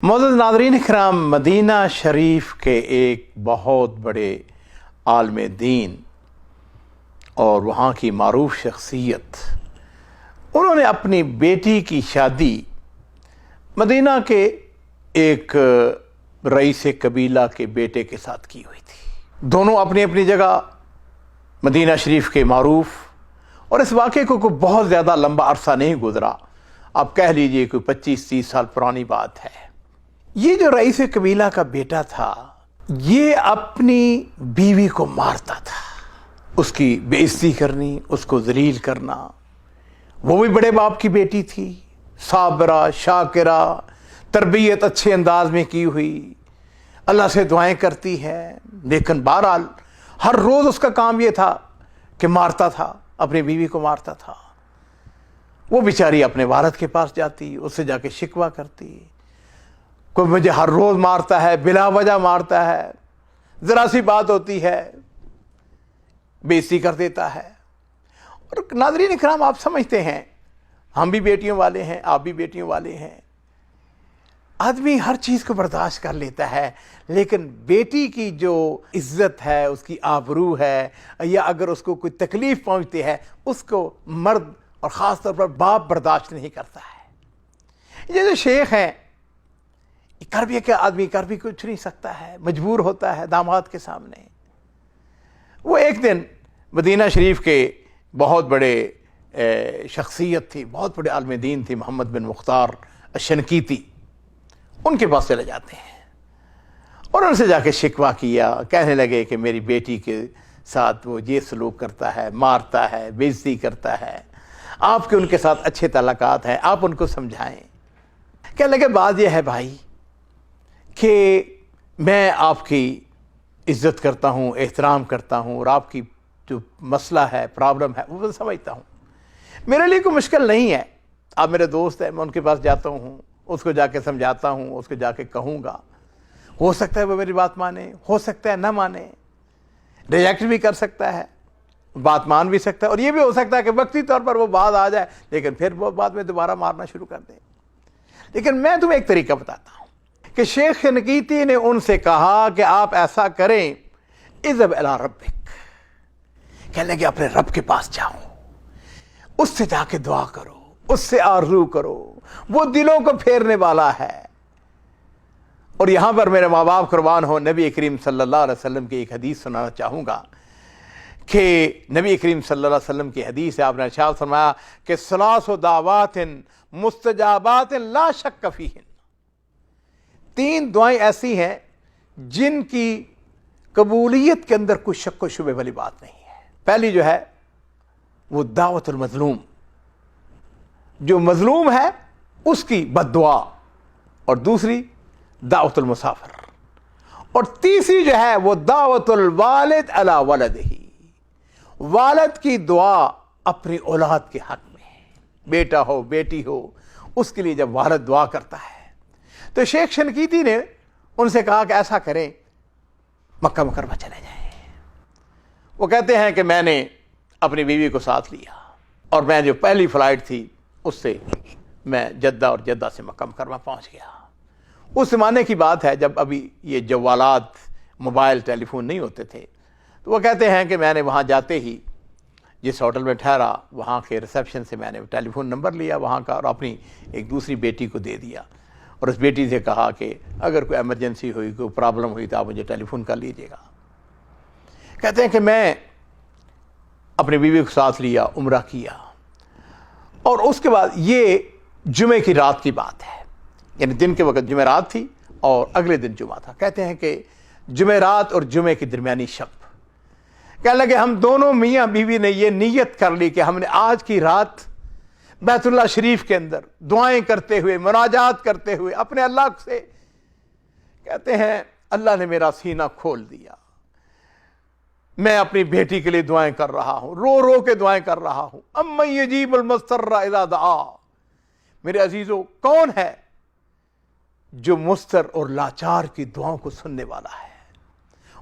मोअज़्ज़ज़ नाज़रीन इकराम, मदीना शरीफ के एक बहुत बड़े आलिम दीन और वहाँ की मारूफ शख्सियत, उन्होंने अपनी बेटी की शादी मदीना के एक रईस कबीला के बेटे के साथ की हुई थी। दोनों अपनी अपनी जगह मदीना शरीफ के मारूफ, और इस वाक़े को कोई बहुत ज़्यादा लंबा अरसा नहीं गुजरा, आप कह लीजिए कोई 25-30 साल पुरानी बात है। ये जो रईस कबीला का बेटा था, ये अपनी बीवी को मारता था, उसकी बेइज्जती करनी, उसको जलील करना। वो भी बड़े बाप की बेटी थी, साबरा शाकिरा, तरबियत अच्छे अंदाज में की हुई, अल्लाह से दुआएं करती है, लेकिन बहरहाल हर रोज़ उसका काम ये था कि मारता था, अपनी बीवी को मारता था। वो बेचारी अपने वालिद के पास जाती, उससे जाके शिकवा करती, कोई मुझे हर रोज़ मारता है, बिला वजह मारता है, ज़रा सी बात होती है बेइज्जती कर देता है। और नाज़रीन इकराम, आप समझते हैं, हम भी बेटियों वाले हैं, आप भी बेटियों वाले हैं। आदमी हर चीज़ को बर्दाश्त कर लेता है, लेकिन बेटी की जो इज़्ज़त है, उसकी आबरू है, या अगर उसको कोई तकलीफ़ पहुँचती है, उसको मर्द और ख़ास तौर पर बाप बर्दाश्त नहीं करता है। ये जो शेख हैं, कर भी क्या आदमी कर भी कुछ नहीं सकता है, मजबूर होता है दामाद के सामने। वो एक दिन मदीना शरीफ के बहुत बड़े शख्सियत थी, बहुत बड़े आलिम दीन थी, मोहम्मद बिन मुख्तार अशनकीती, उनके पास चले जाते हैं और उनसे जाके शिकवा किया। कहने लगे कि मेरी बेटी के साथ वो ये सलूक करता है, मारता है, बेइज्जती करता है, आपके उनके साथ अच्छे ताल्लुकात हैं, आप उनको समझाएं। कहने लगे बात यह है भाई कि मैं आपकी इज़्ज़त करता हूँ, एहतराम करता हूँ, और आपकी जो मसला है, प्रॉब्लम है, वो समझता हूँ। मेरे लिए कोई मुश्किल नहीं है, आप मेरे दोस्त हैं, मैं उनके पास जाता हूँ, उसको जाके समझाता हूँ, उसको जाके कहूँगा। हो सकता है वो मेरी बात माने, हो सकता है ना माने, रिजेक्ट भी कर सकता है, बात मान भी सकता है, और ये भी हो सकता है कि वक्ती तौर पर वो बात आ जाए, लेकिन फिर वो बाद में दोबारा मारना शुरू कर दे। लेकिन मैं तुम्हें एक तरीका बताता हूँ कि शेख नकीती ने उनसे कहा कि आप ऐसा करें, इज़्हब इला रब्बिक, कहने लगे अपने रब के पास जाओ, उससे जाके दुआ करो, उससे आरज़ू करो, वो दिलों को फेरने वाला है। और यहां पर मेरे माँ बाप कुर्बान हो, नबी करीम सल्लल्लाहु अलैहि वसल्लम की एक हदीस सुनाना चाहूँगा कि नबी करीम सल्लल्लाहु अलैहि वसल्लम की हदीस है, आपने इरशाद फरमाया कि सलासु दावातिन मुस्तजाबातिन ला शक्क फीहिन, 3 दुआएं ऐसी हैं जिनकी कबूलियत के अंदर कोई शक व शुबे वाली बात नहीं है। पहली जो है वो दावतुल मजलूम, जो मजलूम है उसकी बद्दुआ, और दूसरी दावतुल मुसाफिर, और तीसरी जो है वो दावतुल वालिद अला वलदिही, वालिद की दुआ अपनी औलाद के हक में, बेटा हो बेटी हो, उसके लिए जब वालिद दुआ करता है। तो शेख शनकीती ने उनसे कहा कि ऐसा करें, मक्का मुकर्रमा चले जाएं। वो कहते हैं कि मैंने अपनी बीवी को साथ लिया, और मैं जो पहली फ़्लाइट थी उससे मैं जद्दा, और जद्दा से मक्का मुकर्रमा पहुंच गया। उस ज़माने की बात है जब अभी ये जवालात, मोबाइल टेलीफोन नहीं होते थे। तो वो कहते हैं कि मैंने वहाँ जाते ही जिस होटल में ठहरा, वहाँ के रिसेप्शन से मैंने टेलीफोन नंबर लिया वहाँ का, और अपनी एक दूसरी बेटी को दे दिया, और उस बेटी से कहा कि अगर कोई एमरजेंसी हुई, कोई प्रॉब्लम हुई, तो आप मुझे टेलीफोन कर लीजिएगा। कहते हैं कि मैं अपनी बीवी को साथ लिया, उम्रा किया, और उसके बाद ये जुमे की रात की बात है, यानी दिन के वक्त जुमेरात थी और अगले दिन जुमा था। कहते हैं कि जुमेरात और जुमे की दरमियानी शब, कहने लगे हम दोनों मियाँ बीवी ने ये नीयत कर ली कि हमने आज की रात बैतुल्लाह शरीफ के अंदर दुआएं करते हुए, मुनाजात करते हुए अपने अल्लाह से, कहते हैं अल्लाह ने मेरा सीना खोल दिया, मैं अपनी बेटी के लिए दुआएं कर रहा हूं, रो रो के दुआएं कर रहा हूं। अम्मा यजीबुल मुस्तर्रा इज़ा दआ, मेरे अजीजों, कौन है जो मुस्तर और लाचार की दुआओं को सुनने वाला है।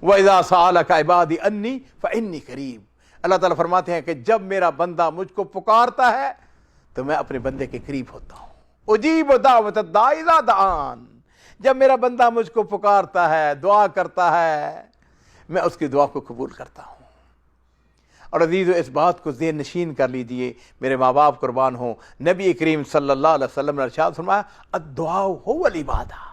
व इज़ा सअलका इबादी अन्नी फ़इन्नी करीब, अल्लाह ताला फरमाते हैं कि जब मेरा बंदा मुझको पुकारता है तो मैं अपने बंदे के करीब होता हूं। उजीब दावत दाई इज़ा दान, جب میرا بندہ مجھ کو پکارتا ہے، دعا کرتا ہے، میں اس کی دعا کو قبول کرتا ہوں۔ اور عزیزو، اس بات کو ذہن نشین کر لیجئے، میرے ماں باپ قربان ہوں، نبی کریم صلی اللہ علیہ وسلم نے ارشاد فرمایا الدعاء هو العبادہ،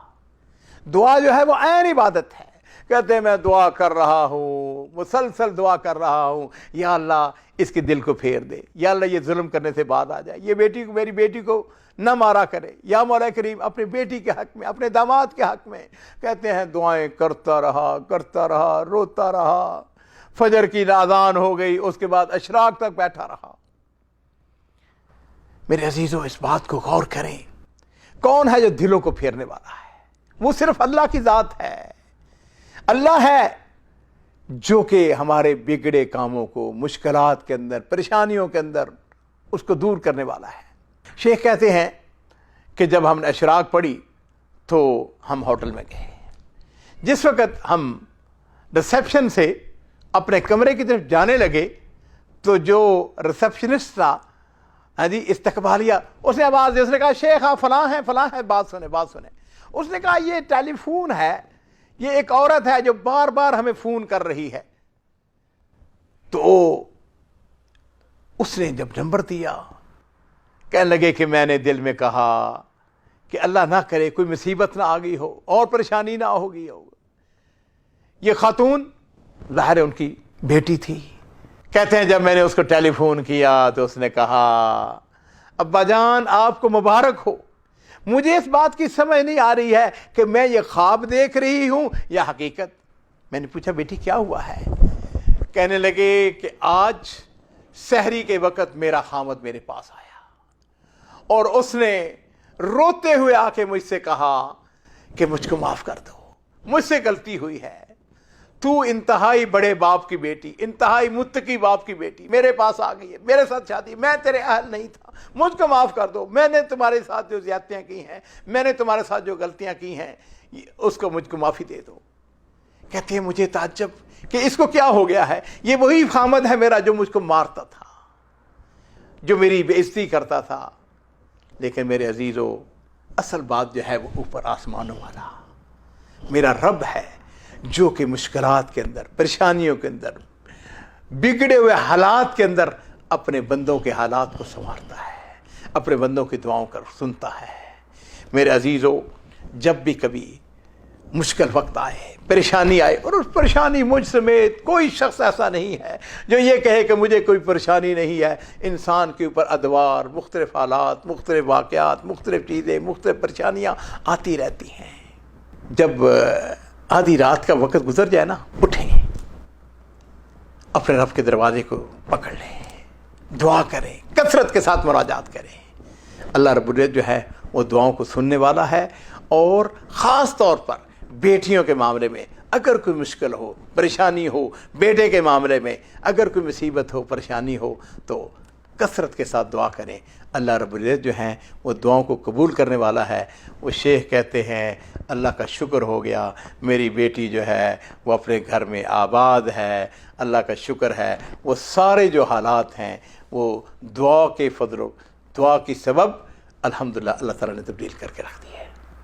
دعا جو ہے وہ عین عبادت ہے۔ کہتے ہیں میں دعا کر رہا ہوں، مسلسل دعا کر رہا ہوں، یا اللہ اس کے دل کو پھیر دے، یا اللہ یہ ظلم کرنے سے باز آ جائے، یہ بیٹی کو، میری بیٹی کو نہ مارا کرے، یا مولا کریم اپنی بیٹی کے حق میں، اپنے داماد کے حق میں۔ کہتے ہیں دعائیں کرتا رہا، روتا رہا، فجر کی اذان ہو گئی، اس کے بعد اشراق تک بیٹھا رہا۔ میرے عزیزو، اس بات کو غور کریں، کون ہے جو دلوں کو پھیرنے والا ہے؟ وہ صرف اللہ کی ذات ہے۔ اللہ ہے جو کہ ہمارے بگڑے کاموں کو، مشکلات کے اندر، پریشانیوں کے اندر اس کو دور کرنے والا ہے۔ شیخ کہتے ہیں کہ جب ہم نے اشراق پڑھی تو ہم ہوٹل میں گئے۔ جس وقت ہم ریسیپشن سے اپنے کمرے کی طرف جانے لگے تو جو ریسیپشنسٹ تھا، ہاں جی، استقبالیہ، اس نے آواز دی، اس نے کہا شیخ آپ فلاں ہیں، بات سنیں۔ اس نے کہا یہ ٹیلی فون ہے، یہ ایک عورت ہے جو بار بار ہمیں فون کر رہی ہے۔ تو اس نے جب نمبر دیا، کہنے لگے کہ میں نے دل میں کہا کہ اللہ نہ کرے کوئی مصیبت نہ آ گئی ہو اور پریشانی نہ ہوگی ہو۔ یہ خاتون ظاہر ان کی بیٹی تھی۔ کہتے ہیں جب میں نے اس کو ٹیلی فون کیا تو اس نے کہا ابا جان آپ کو مبارک ہو، مجھے اس بات کی سمجھ نہیں آ رہی ہے کہ میں یہ خواب دیکھ رہی ہوں یا حقیقت۔ میں نے پوچھا بیٹی کیا ہوا ہے؟ کہنے لگے کہ آج سحری کے وقت میرا خامد میرے پاس آیا اور اس نے روتے ہوئے آ کے مجھ سے کہا کہ مجھ کو معاف کر دو، مجھ سے غلطی ہوئی ہے، تو انتہائی بڑے باپ کی بیٹی، انتہائی متقی باپ کی بیٹی میرے پاس آ گئی ہے، میرے ساتھ شادی، میں تیرے اہل نہیں تھا، مجھ کو معاف کر دو، میں نے تمہارے ساتھ جو زیادتیاں کی ہیں، میں نے تمہارے ساتھ جو غلطیاں کی ہیں، اس کو مجھ کو معافی دے دو۔ کہتے ہیں مجھے تعجب کہ اس کو کیا ہو گیا ہے، یہ وہی خامد ہے میرا جو مجھ کو مارتا تھا، جو میری بے عزتی کرتا تھا۔ لیکن میرے عزیزو، اصل بات جو ہے وہ اوپر آسمانوں والا میرا رب ہے جو کہ مشکلات کے اندر، پریشانیوں کے اندر، بگڑے ہوئے حالات کے اندر اپنے بندوں کے حالات کو سنوارتا ہے، اپنے بندوں کی دعاؤں کو سنتا ہے۔ میرے عزیزو، جب بھی کبھی مشکل وقت آئے، پریشانی آئے، اور اس پریشانی مجھ سمیت کوئی شخص ایسا نہیں ہے جو یہ کہے کہ مجھے کوئی پریشانی نہیں ہے۔ انسان کے اوپر ادوار، مختلف حالات، مختلف واقعات، مختلف چیزیں، مختلف پریشانیاں آتی رہتی ہیں۔ جب آدھی رات کا وقت گزر جائے نا، اٹھیں، اپنے رب کے دروازے کو پکڑ لیں، دعا کریں، کثرت کے ساتھ مناجات کریں۔ اللہ رب العزت جو ہے وہ دعاؤں کو سننے والا ہے، اور خاص طور پر بیٹیوں کے معاملے میں اگر کوئی مشکل ہو، پریشانی ہو، بیٹے کے معاملے میں اگر کوئی مصیبت ہو، پریشانی ہو، تو کثرت کے ساتھ دعا کریں۔ اللہ رب العزت جو ہیں وہ دعاؤں کو قبول کرنے والا ہے۔ وہ شیخ کہتے ہیں اللہ کا شکر ہو گیا، میری بیٹی جو ہے وہ اپنے گھر میں آباد ہے، اللہ کا شکر ہے۔ وہ سارے جو حالات ہیں وہ دعا کے فضل و دعا کی سبب الحمدللہ اللہ تعالیٰ نے تبدیل کر کے رکھ دی ہے۔